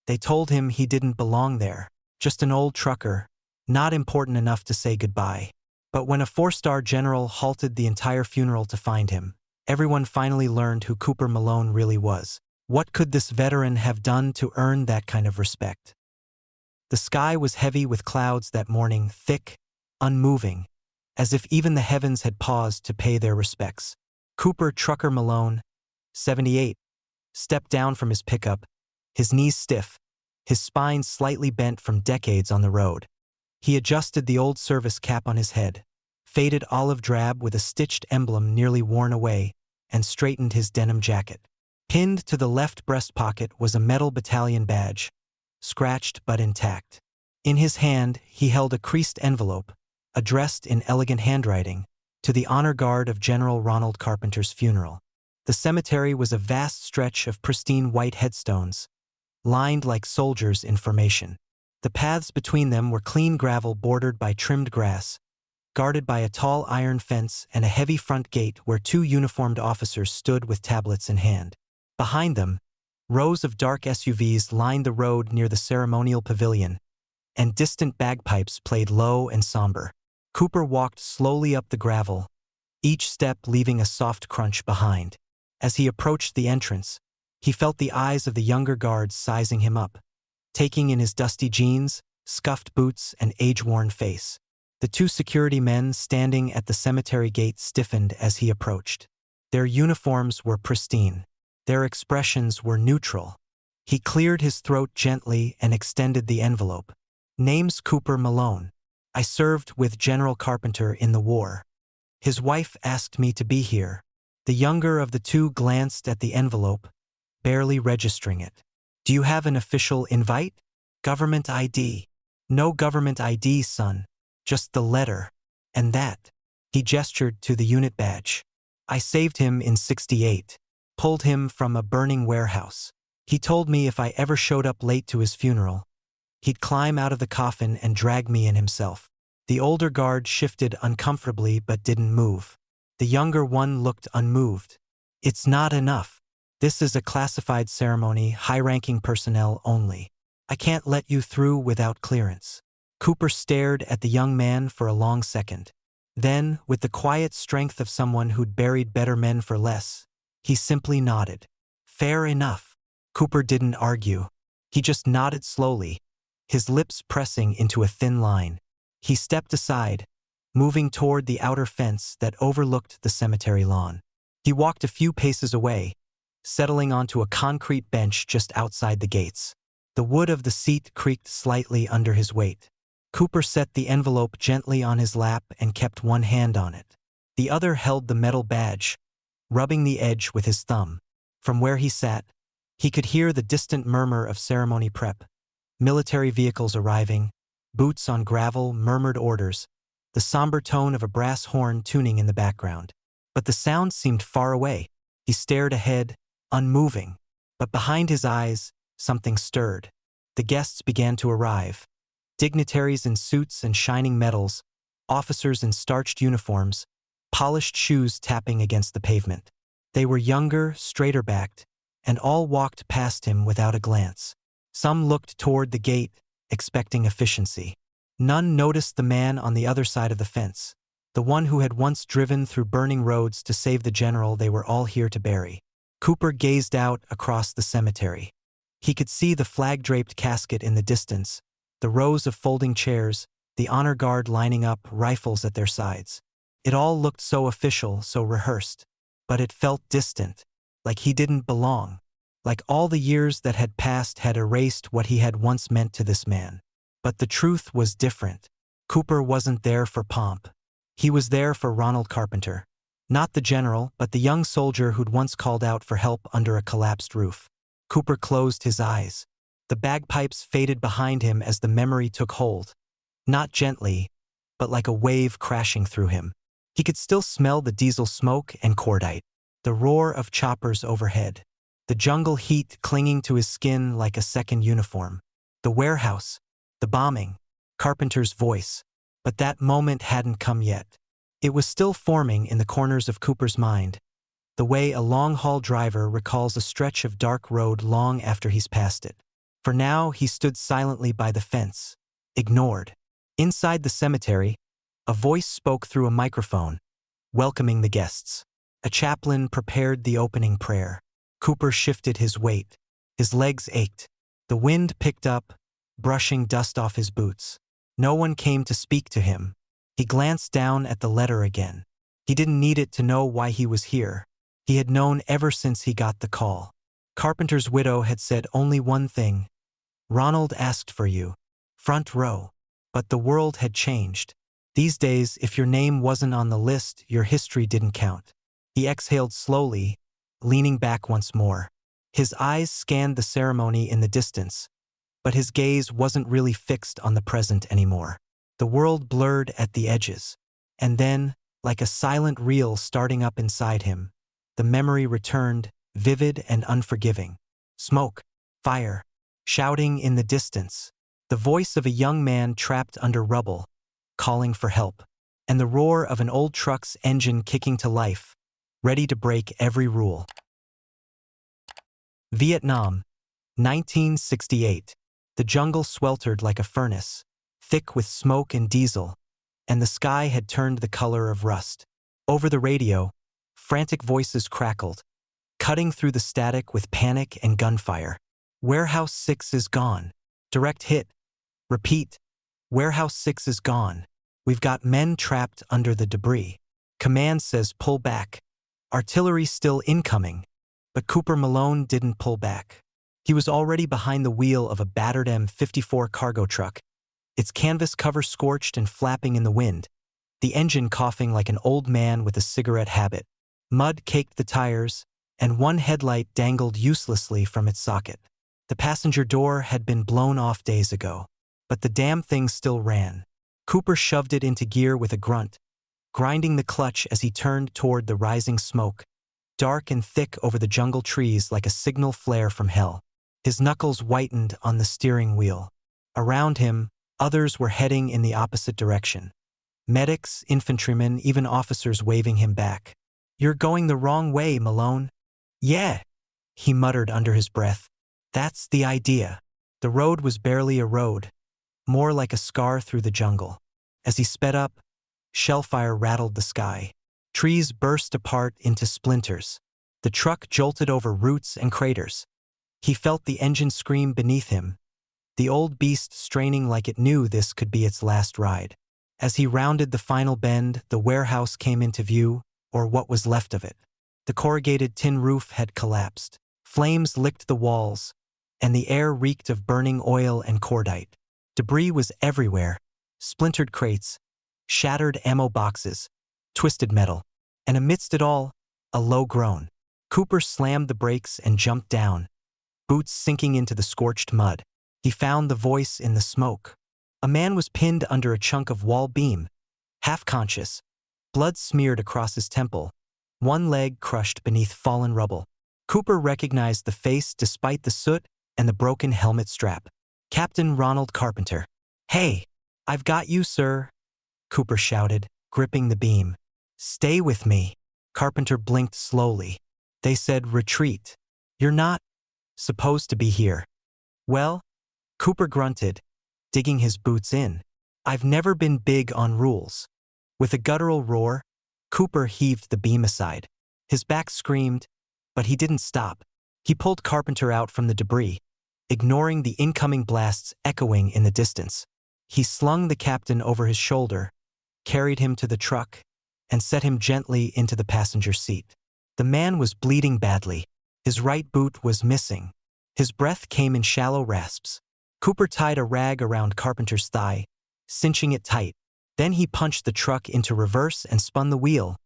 They told him he didn't belong there, just an old trucker, not important enough to say goodbye. But when a four-star general halted the entire funeral to find him, everyone finally learned who Cooper Malone really was. What could this veteran have done to earn that kind of respect? The sky was heavy with clouds that morning, thick, unmoving, as if even the heavens had paused to pay their respects. Cooper Trucker Malone, 78, stepped down from his pickup, his knees stiff, his spine slightly bent from decades on the road. He adjusted the old service cap on his head, faded olive drab with a stitched emblem nearly worn away, and straightened his denim jacket. Pinned to the left breast pocket was a metal battalion badge, scratched but intact. In his hand, he held a creased envelope, addressed in elegant handwriting, to the honor guard of General Ronald Carpenter's funeral. The cemetery was a vast stretch of pristine white headstones, lined like soldiers in formation. The paths between them were clean gravel bordered by trimmed grass, guarded by a tall iron fence and a heavy front gate where two uniformed officers stood with tablets in hand. Behind them, rows of dark SUVs lined the road near the ceremonial pavilion, and distant bagpipes played low and somber. Cooper walked slowly up the gravel, each step leaving a soft crunch behind. As he approached the entrance, he felt the eyes of the younger guards sizing him up, taking in his dusty jeans, scuffed boots, and age-worn face. The two security men standing at the cemetery gate stiffened as he approached. Their uniforms were pristine. Their expressions were neutral. He cleared his throat gently and extended the envelope. "Name's Cooper Malone. I served with General Carpenter in the war. His wife asked me to be here." The younger of the two glanced at the envelope, barely registering it. "Do you have an official invite?" "Government ID." "No government ID, son. Just the letter. And that." He gestured to the unit badge. "I saved him in '68. Pulled him from a burning warehouse. He told me if I ever showed up late to his funeral, he'd climb out of the coffin and drag me in himself." The older guard shifted uncomfortably but didn't move. The younger one looked unmoved. "It's not enough. This is a classified ceremony, high-ranking personnel only. I can't let you through without clearance." Cooper stared at the young man for a long second. Then, with the quiet strength of someone who'd buried better men for less, he simply nodded. "Fair enough." Cooper didn't argue. He just nodded slowly, his lips pressing into a thin line. He stepped aside, moving toward the outer fence that overlooked the cemetery lawn. He walked a few paces away, settling onto a concrete bench just outside the gates. The wood of the seat creaked slightly under his weight. Cooper set the envelope gently on his lap and kept one hand on it. The other held the metal badge, rubbing the edge with his thumb. From where he sat, he could hear the distant murmur of ceremony prep. Military vehicles arriving, boots on gravel, murmured orders, the somber tone of a brass horn tuning in the background. But the sound seemed far away. He stared ahead, unmoving. But behind his eyes, something stirred. The guests began to arrive. Dignitaries in suits and shining medals, officers in starched uniforms, polished shoes tapping against the pavement. They were younger, straighter-backed, and all walked past him without a glance. Some looked toward the gate, expecting efficiency. None noticed the man on the other side of the fence, the one who had once driven through burning roads to save the general they were all here to bury. Cooper gazed out across the cemetery. He could see the flag-draped casket in the distance, the rows of folding chairs, the honor guard lining up, rifles at their sides. It all looked so official, so rehearsed. But it felt distant, like he didn't belong, like all the years that had passed had erased what he had once meant to this man. But the truth was different. Cooper wasn't there for pomp. He was there for Ronald Carpenter. Not the general, but the young soldier who'd once called out for help under a collapsed roof. Cooper closed his eyes. The bagpipes faded behind him as the memory took hold. Not gently, but like a wave crashing through him. He could still smell the diesel smoke and cordite, the roar of choppers overhead, the jungle heat clinging to his skin like a second uniform. The warehouse, the bombing, Carpenter's voice. But that moment hadn't come yet. It was still forming in the corners of Cooper's mind, the way a long-haul driver recalls a stretch of dark road long after he's passed it. For now, he stood silently by the fence, ignored. Inside the cemetery, a voice spoke through a microphone, welcoming the guests. A chaplain prepared the opening prayer. Cooper shifted his weight. His legs ached. The wind picked up, brushing dust off his boots. No one came to speak to him. He glanced down at the letter again. He didn't need it to know why he was here. He had known ever since he got the call. Carpenter's widow had said only one thing. Ronald asked for you. Front row. But the world had changed. These days, if your name wasn't on the list, your history didn't count. He exhaled slowly, leaning back once more. His eyes scanned the ceremony in the distance, but his gaze wasn't really fixed on the present anymore. The world blurred at the edges. And then, like a silent reel starting up inside him, the memory returned, vivid and unforgiving. Smoke, fire, shouting in the distance, the voice of a young man trapped under rubble, calling for help, and the roar of an old truck's engine kicking to life, ready to break every rule. Vietnam, 1968. The jungle sweltered like a furnace, thick with smoke and diesel, and the sky had turned the color of rust. Over the radio, frantic voices crackled, cutting through the static with panic and gunfire. Warehouse 6 is gone. Direct hit. Repeat. Warehouse 6 is gone. We've got men trapped under the debris. Command says pull back. Artillery still incoming. But Cooper Malone didn't pull back. He was already behind the wheel of a battered M54 cargo truck, its canvas cover scorched and flapping in the wind, the engine coughing like an old man with a cigarette habit. Mud caked the tires, and one headlight dangled uselessly from its socket. The passenger door had been blown off days ago, but the damn thing still ran. Cooper shoved it into gear with a grunt, grinding the clutch as he turned toward the rising smoke, dark and thick over the jungle trees like a signal flare from hell. His knuckles whitened on the steering wheel. Around him, others were heading in the opposite direction. Medics, infantrymen, even officers waving him back. "You're going the wrong way, Malone." "Yeah," he muttered under his breath. "That's the idea." The road was barely a road, more like a scar through the jungle. As he sped up, shellfire rattled the sky. Trees burst apart into splinters. The truck jolted over roots and craters. He felt the engine scream beneath him, the old beast straining like it knew this could be its last ride. As he rounded the final bend, the warehouse came into view, or what was left of it. The corrugated tin roof had collapsed. Flames licked the walls, and the air reeked of burning oil and cordite. Debris was everywhere, splintered crates, shattered ammo boxes, twisted metal, and amidst it all, a low groan. Cooper slammed the brakes and jumped down, boots sinking into the scorched mud. He found the voice in the smoke. A man was pinned under a chunk of wall beam, half conscious, blood smeared across his temple, one leg crushed beneath fallen rubble. Cooper recognized the face despite the soot and the broken helmet strap. Captain Ronald Carpenter. "Hey, I've got you, sir," Cooper shouted, gripping the beam. "Stay with me." Carpenter blinked slowly. "They said retreat. You're not supposed to be here." "Well," Cooper grunted, digging his boots in. "I've never been big on rules." With a guttural roar, Cooper heaved the beam aside. His back screamed, but he didn't stop. He pulled Carpenter out from the debris, ignoring the incoming blasts echoing in the distance. He slung the captain over his shoulder, carried him to the truck, and set him gently into the passenger seat. The man was bleeding badly. His right boot was missing. His breath came in shallow rasps. Cooper tied a rag around Carpenter's thigh, cinching it tight. Then he punched the truck into reverse and spun the wheel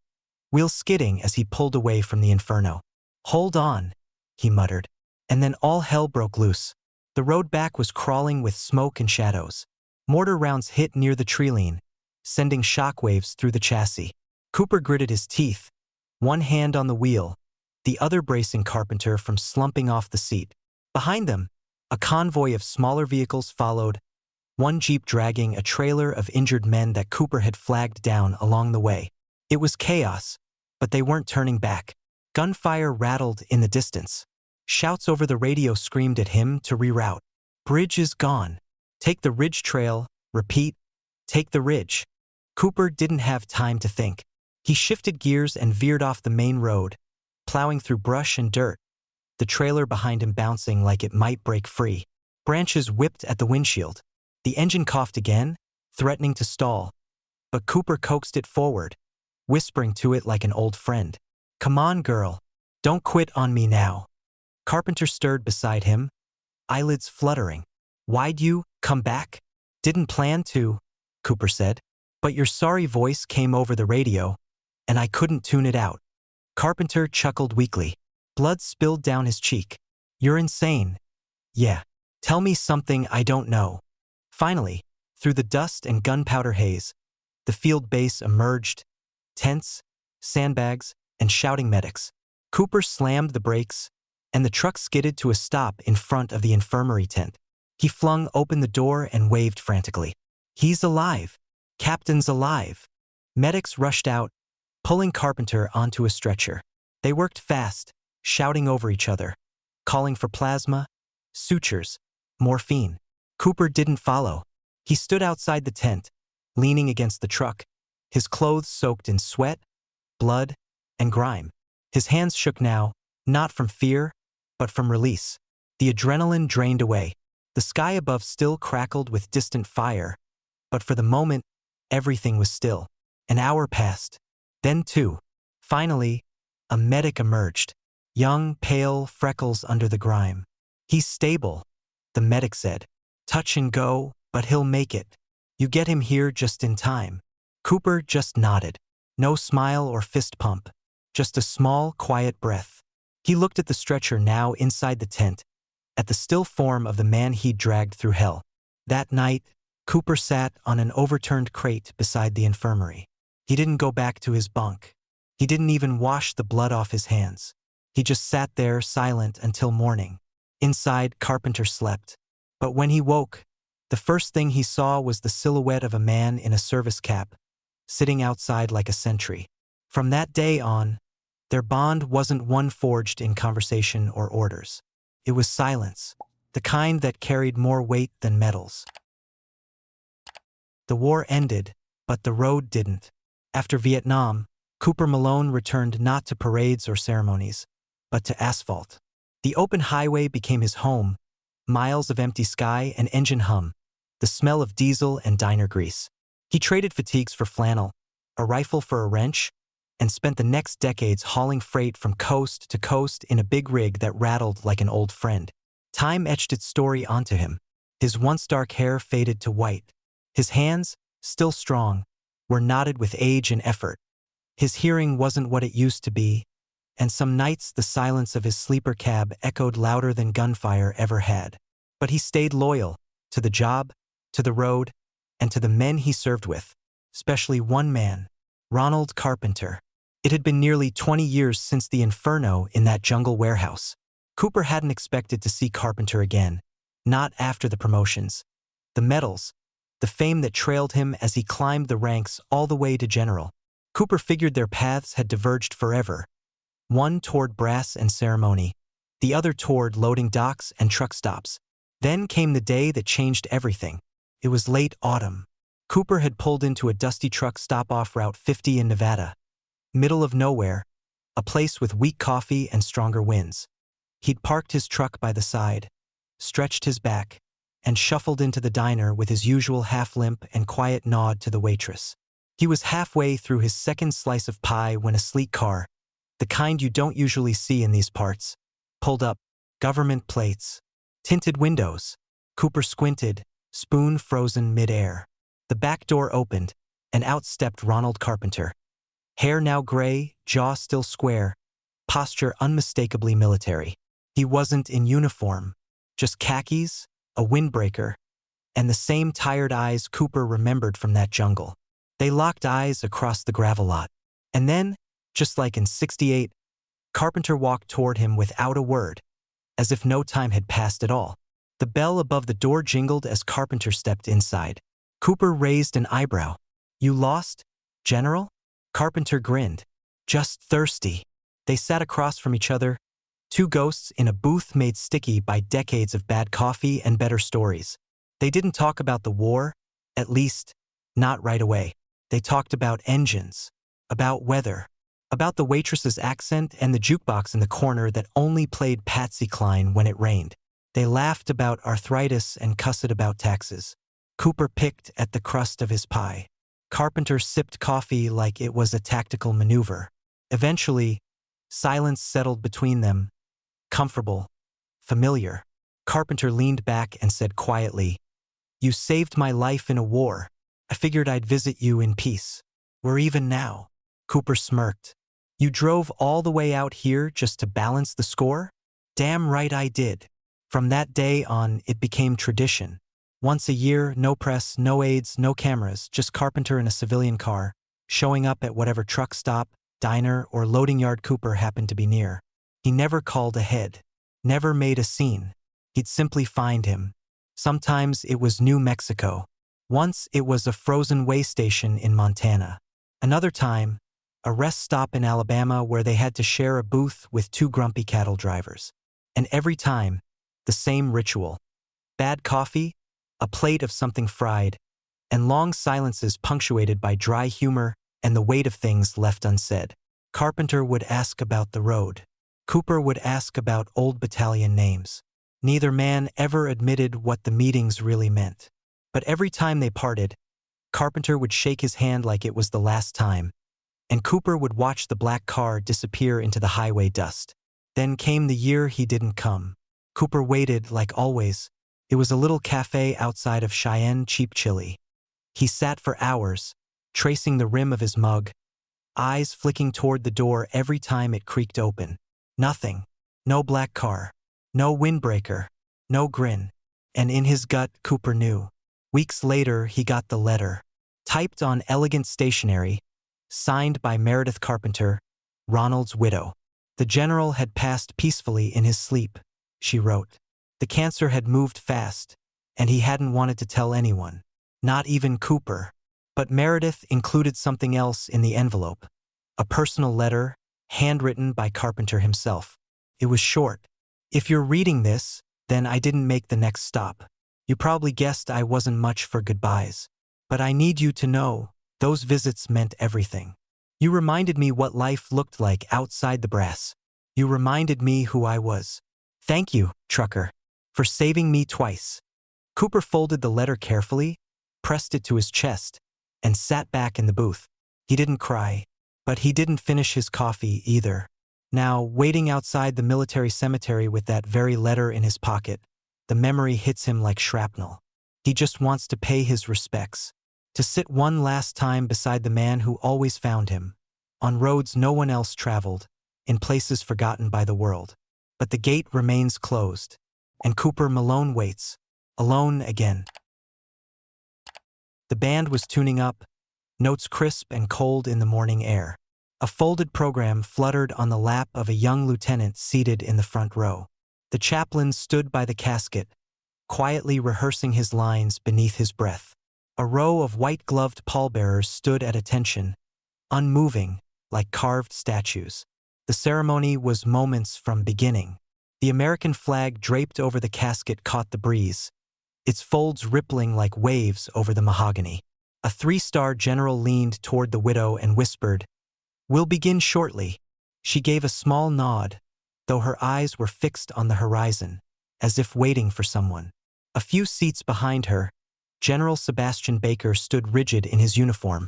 skidding as he pulled away from the inferno. "Hold on," he muttered, and then all hell broke loose. The road back was crawling with smoke and shadows. Mortar rounds hit near the treeline, sending shockwaves through the chassis. Cooper gritted his teeth, one hand on the wheel, the other bracing Carpenter from slumping off the seat. Behind them, a convoy of smaller vehicles followed, one jeep dragging a trailer of injured men that Cooper had flagged down along the way. It was chaos, but they weren't turning back. Gunfire rattled in the distance. Shouts over the radio screamed at him to reroute. bridge is gone. Take the ridge trail, repeat, take the ridge. Cooper didn't have time to think. He shifted gears and veered off the main road, plowing through brush and dirt, the trailer behind him bouncing like it might break free. Branches whipped at the windshield. The engine coughed again, threatening to stall, but Cooper coaxed it forward, whispering to it like an old friend. "Come on, girl. Don't quit on me now." Carpenter stirred beside him, eyelids fluttering. "Why'd you come back?" "Didn't plan to," Cooper said. "But your sorry voice came over the radio, and I couldn't tune it out." Carpenter chuckled weakly. Blood spilled down his cheek. "You're insane." "Yeah. Tell me something I don't know." Finally, through the dust and gunpowder haze, the field base emerged, tents, sandbags, and shouting medics. Cooper slammed the brakes, and the truck skidded to a stop in front of the infirmary tent. He flung open the door and waved frantically. "He's alive. Captain's alive." Medics rushed out, pulling Carpenter onto a stretcher. They worked fast, shouting over each other, calling for plasma, sutures, morphine. Cooper didn't follow. He stood outside the tent, leaning against the truck, his clothes soaked in sweat, blood, and grime. His hands shook now, not from fear, but from release. The adrenaline drained away. The sky above still crackled with distant fire, but for the moment, everything was still. An hour passed. Then two. Finally, a medic emerged. Young, pale, freckles under the grime. "He's stable," the medic said. "Touch and go, but he'll make it. You get him here just in time." Cooper just nodded. No smile or fist pump. Just a small, quiet breath. He looked at the stretcher now inside the tent, at the still form of the man he'd dragged through hell. That night, Cooper sat on an overturned crate beside the infirmary. He didn't go back to his bunk. He didn't even wash the blood off his hands. He just sat there silent until morning. Inside, Carpenter slept. But when he woke, the first thing he saw was the silhouette of a man in a service cap, sitting outside like a sentry. From that day on, their bond wasn't one forged in conversation or orders. It was silence, the kind that carried more weight than medals. The war ended, but the road didn't. After Vietnam, Cooper Malone returned not to parades or ceremonies, but to asphalt. The open highway became his home, miles of empty sky and engine hum, the smell of diesel and diner grease. He traded fatigues for flannel, a rifle for a wrench, and spent the next decades hauling freight from coast to coast in a big rig that rattled like an old friend. Time etched its story onto him. His once dark hair faded to white. His hands, still strong, were knotted with age and effort. His hearing wasn't what it used to be, and some nights the silence of his sleeper cab echoed louder than gunfire ever had. But he stayed loyal, to the job, to the road, and to the men he served with, especially one man, Ronald Carpenter. It had been nearly 20 years since the inferno in that jungle warehouse. Cooper hadn't expected to see Carpenter again, not after the promotions, the medals, the fame that trailed him as he climbed the ranks all the way to general. Cooper figured their paths had diverged forever, one toward brass and ceremony, the other toward loading docks and truck stops. Then came the day that changed everything. It was late autumn. Cooper had pulled into a dusty truck stop off Route 50 in Nevada. Middle of nowhere, a place with weak coffee and stronger winds. He'd parked his truck by the side, stretched his back, and shuffled into the diner with his usual half-limp and quiet nod to the waitress. He was halfway through his second slice of pie when a sleek car, the kind you don't usually see in these parts, pulled up. Government plates, tinted windows. Cooper squinted, spoon frozen mid-air. The back door opened, and out stepped Ronald Carpenter. Hair now gray, jaw still square, posture unmistakably military. He wasn't in uniform, just khakis, a windbreaker, and the same tired eyes Cooper remembered from that jungle. They locked eyes across the gravel lot. And then, just like in '68, Carpenter walked toward him without a word, as if no time had passed at all. The bell above the door jingled as Carpenter stepped inside. Cooper raised an eyebrow. "You lost, General?" Carpenter grinned. "Just thirsty." They sat across from each other, Two ghosts in a booth made sticky by decades of bad coffee and better stories. They didn't talk about the war, at least, not right away. They talked about engines, about weather, about the waitress's accent and the jukebox in the corner that only played Patsy Cline when it rained. They laughed about arthritis and cussed about taxes. Cooper picked at the crust of his pie. Carpenter sipped coffee like it was a tactical maneuver. Eventually, silence settled between them, comfortable, familiar. Carpenter leaned back and said quietly, "You saved my life in a war. I figured I'd visit you in peace. We're even now." Cooper smirked. "You drove all the way out here just to balance the score?" "Damn right I did." From that day on, it became tradition. Once a year, no press, no aides, no cameras, just Carpenter in a civilian car, showing up at whatever truck stop, diner, or loading yard Cooper happened to be near. He never called ahead, never made a scene. He'd simply find him. Sometimes it was New Mexico. Once it was a frozen way station in Montana. Another time, a rest stop in Alabama where they had to share a booth with two grumpy cattle drivers. And every time, the same ritual. Bad coffee, a plate of something fried, and long silences punctuated by dry humor and the weight of things left unsaid. Carpenter would ask about the road. Cooper would ask about old battalion names. Neither man ever admitted what the meetings really meant. But every time they parted, Carpenter would shake his hand like it was the last time, and Cooper would watch the black car disappear into the highway dust. Then came the year he didn't come. Cooper waited, like always. It was a little cafe outside of Cheyenne, cheap chili. He sat for hours, tracing the rim of his mug, eyes flicking toward the door every time it creaked open. Nothing. No black car. No windbreaker. No grin. And in his gut, Cooper knew. Weeks later, he got the letter. Typed on elegant stationery, signed by Meredith Carpenter, Ronald's widow. The general had passed peacefully in his sleep, she wrote. The cancer had moved fast, and he hadn't wanted to tell anyone. Not even Cooper. But Meredith included something else in the envelope. A personal letter, handwritten by Carpenter himself. It was short. "If you're reading this, then I didn't make the next stop. You probably guessed I wasn't much for goodbyes. But I need you to know, those visits meant everything. You reminded me what life looked like outside the brass. You reminded me who I was. Thank you, trucker, for saving me twice." Cooper folded the letter carefully, pressed it to his chest, and sat back in the booth. He didn't cry, but he didn't finish his coffee either. Now, waiting outside the military cemetery with that very letter in his pocket, the memory hits him like shrapnel. He just wants to pay his respects, to sit one last time beside the man who always found him, on roads no one else traveled, in places forgotten by the world. But the gate remains closed, and Cooper Malone waits, alone again. The band was tuning up, notes crisp and cold in the morning air. A folded program fluttered on the lap of a young lieutenant seated in the front row. The chaplain stood by the casket, quietly rehearsing his lines beneath his breath. A row of white-gloved pallbearers stood at attention, unmoving, like carved statues. The ceremony was moments from beginning. The American flag draped over the casket caught the breeze, its folds rippling like waves over the mahogany. A three-star general leaned toward the widow and whispered, "We'll begin shortly." She gave a small nod, though her eyes were fixed on the horizon, as if waiting for someone. A few seats behind her, General Sebastian Baker stood rigid in his uniform,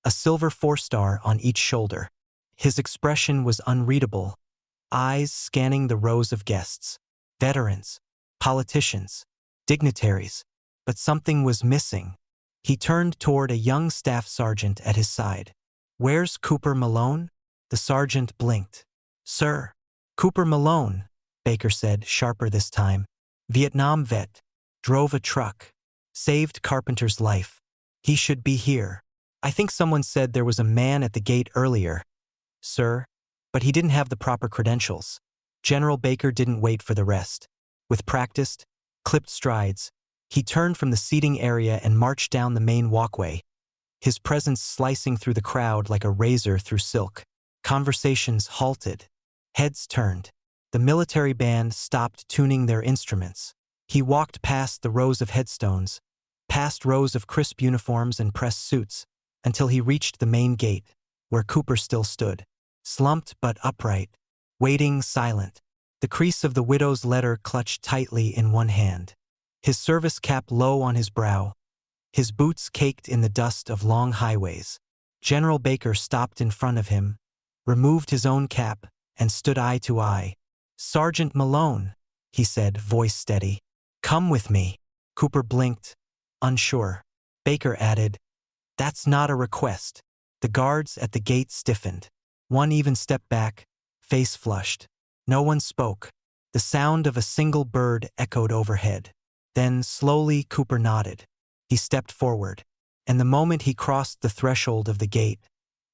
a silver four-star on each shoulder. His expression was unreadable, eyes scanning the rows of guests, veterans, politicians, dignitaries, but something was missing. He turned toward a young staff sergeant at his side. "Where's Cooper Malone?" The sergeant blinked. "Sir." "Cooper Malone," Baker said, sharper this time. "Vietnam vet. Drove a truck. Saved Carpenter's life. He should be here. I think someone said there was a man at the gate earlier, sir, but he didn't have the proper credentials." General Baker didn't wait for the rest. With practiced, clipped strides, he turned from the seating area and marched down the main walkway, his presence slicing through the crowd like a razor through silk. Conversations halted. Heads turned. The military band stopped tuning their instruments. He walked past the rows of headstones, past rows of crisp uniforms and pressed suits, until he reached the main gate, where Cooper still stood, slumped but upright, waiting silent, the crease of the widow's letter clutched tightly in one hand, his service cap low on his brow, his boots caked in the dust of long highways. General Baker stopped in front of him, removed his own cap, and stood eye to eye. "Sergeant Malone," he said, voice steady. "Come with me." Cooper blinked, unsure. Baker added, "That's not a request." The guards at the gate stiffened. One even stepped back, face flushed. No one spoke. The sound of a single bird echoed overhead. Then, slowly, Cooper nodded. He stepped forward, and the moment he crossed the threshold of the gate,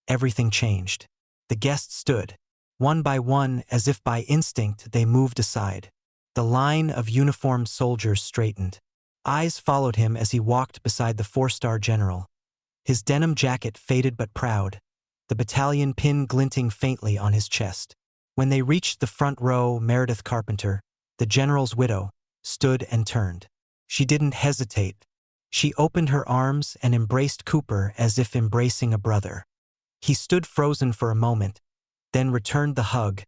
everything changed. The guests stood. One by one, as if by instinct, they moved aside. The line of uniformed soldiers straightened. Eyes followed him as he walked beside the four-star general. His denim jacket faded but proud, the battalion pin glinting faintly on his chest. When they reached the front row, Meredith Carpenter, the general's widow, stood and turned. She didn't hesitate. She opened her arms and embraced Cooper as if embracing a brother. He stood frozen for a moment, then returned the hug,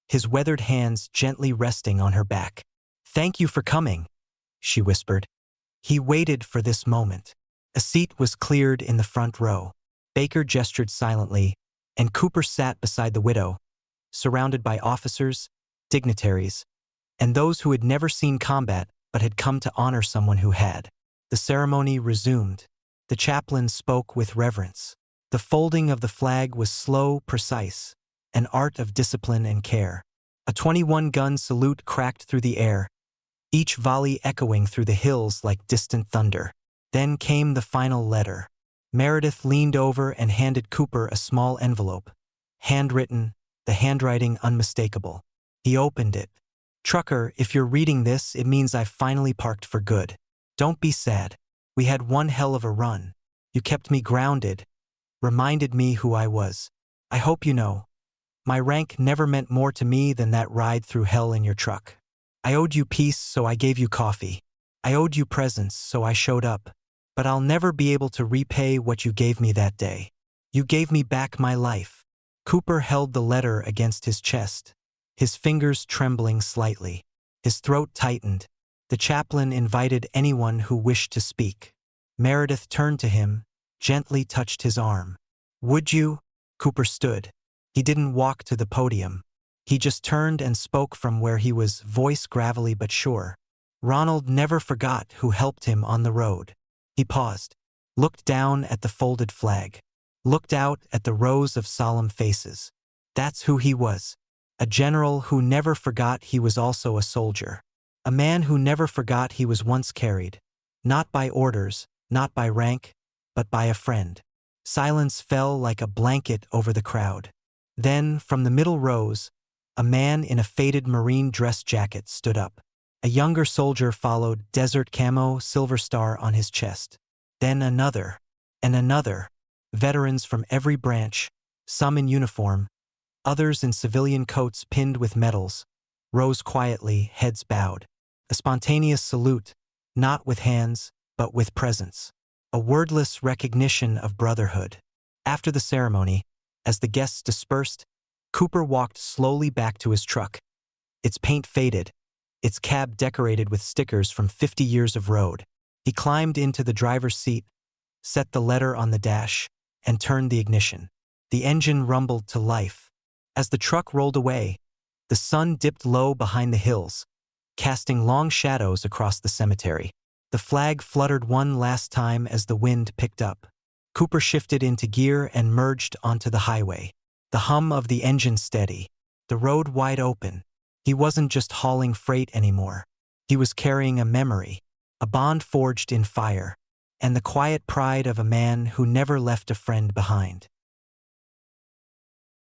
his weathered hands gently resting on her back. "Thank you for coming," she whispered. He waited for this moment. A seat was cleared in the front row. Baker gestured silently, and Cooper sat beside the widow, surrounded by officers, dignitaries, and those who had never seen combat but had come to honor someone who had. The ceremony resumed. The chaplain spoke with reverence. The folding of the flag was slow, precise, an art of discipline and care. A 21-gun salute cracked through the air, each volley echoing through the hills like distant thunder. Then came the final letter. Meredith leaned over and handed Cooper a small envelope, handwritten, the handwriting unmistakable. He opened it. "Trucker, if you're reading this, it means I've finally parked for good. Don't be sad. We had one hell of a run. You kept me grounded, reminded me who I was. I hope you know, my rank never meant more to me than that ride through hell in your truck. I owed you peace, so I gave you coffee. I owed you presents, so I showed up. But I'll never be able to repay what you gave me that day. You gave me back my life." Cooper held the letter against his chest, his fingers trembling slightly. His throat tightened. The chaplain invited anyone who wished to speak. Meredith turned to him, gently touched his arm. "Would you?" Cooper stood. He didn't walk to the podium. He just turned and spoke from where he was, voice gravelly but sure. "Ronald never forgot who helped him on the road." He paused, looked down at the folded flag, looked out at the rows of solemn faces. That's who he was. A general who never forgot he was also a soldier. A man who never forgot he was once carried, not by orders, not by rank, but by a friend. Silence fell like a blanket over the crowd. Then, from the middle rows, a man in a faded marine dress jacket stood up. A younger soldier followed, desert camo, silver star on his chest. Then another, and another. Veterans from every branch, some in uniform, others in civilian coats pinned with medals, rose quietly, heads bowed. A spontaneous salute, not with hands, but with presence. A wordless recognition of brotherhood. After the ceremony, as the guests dispersed, Cooper walked slowly back to his truck. Its paint faded, its cab decorated with stickers from 50 years of road. He climbed into the driver's seat, set the letter on the dash, and turned the ignition. The engine rumbled to life. As the truck rolled away, the sun dipped low behind the hills, casting long shadows across the cemetery. The flag fluttered one last time as the wind picked up. Cooper shifted into gear and merged onto the highway. The hum of the engine steady, the road wide open. He wasn't just hauling freight anymore. He was carrying a memory, a bond forged in fire, and the quiet pride of a man who never left a friend behind.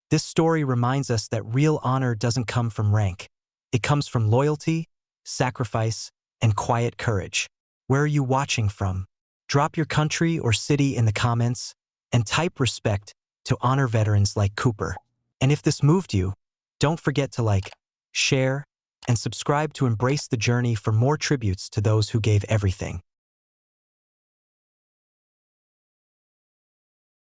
This story reminds us that real honor doesn't come from rank. It comes from loyalty, sacrifice, and quiet courage. Where are you watching from? Drop your country or city in the comments, and type respect to honor veterans like Cooper. And if this moved you, don't forget to like, share, and subscribe to embrace the journey for more tributes to those who gave everything.